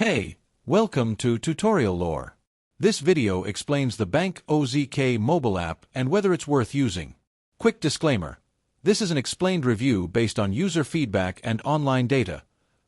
Hey, welcome to Tutorial Lore. This video explains the Bank OZK Mobile app and whether it's worth using. Quick disclaimer. This is an explained review based on user feedback and online data,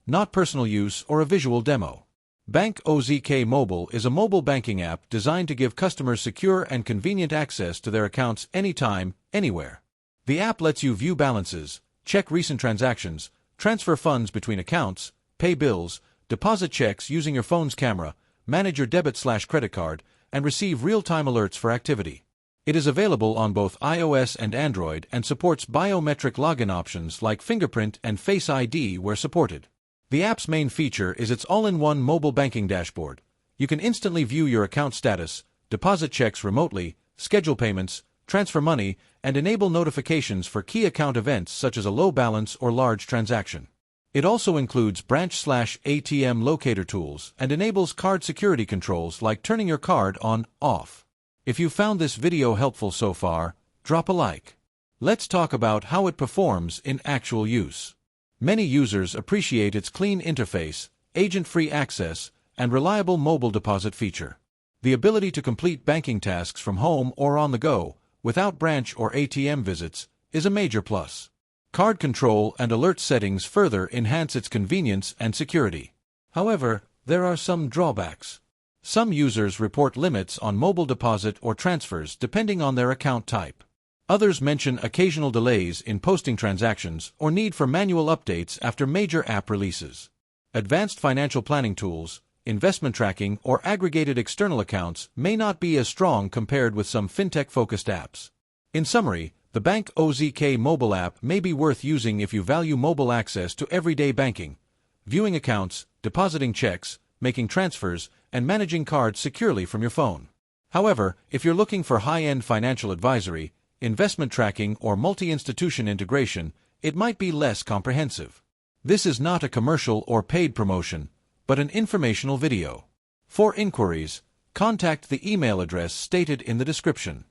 not personal use or a visual demo. Bank OZK Mobile is a mobile banking app designed to give customers secure and convenient access to their accounts anytime, anywhere. The app lets you view balances, check recent transactions, transfer funds between accounts, pay bills, deposit checks using your phone's camera, manage your debit/credit card, and receive real-time alerts for activity. It is available on both iOS and Android and supports biometric login options like fingerprint and Face ID where supported. The app's main feature is its all-in-one mobile banking dashboard. You can instantly view your account status, deposit checks remotely, schedule payments, transfer money, and enable notifications for key account events such as a low balance or large transaction. It also includes branch/ATM locator tools and enables card security controls like turning your card on/off. If you found this video helpful so far, drop a like. Let's talk about how it performs in actual use. Many users appreciate its clean interface, agent-free access, and reliable mobile deposit feature. The ability to complete banking tasks from home or on the go, without branch or ATM visits, is a major plus. Card control and alert settings further enhance its convenience and security. However, there are some drawbacks. Some users report limits on mobile deposit or transfers depending on their account type. Others mention occasional delays in posting transactions or need for manual updates after major app releases. Advanced financial planning tools, investment tracking, or aggregated external accounts may not be as strong compared with some fintech-focused apps. In summary, the Bank OZK mobile app may be worth using if you value mobile access to everyday banking, viewing accounts, depositing checks, making transfers, and managing cards securely from your phone. However, if you're looking for high-end financial advisory, investment tracking, or multi-institution integration, it might be less comprehensive. This is not a commercial or paid promotion, but an informational video. For inquiries, contact the email address stated in the description.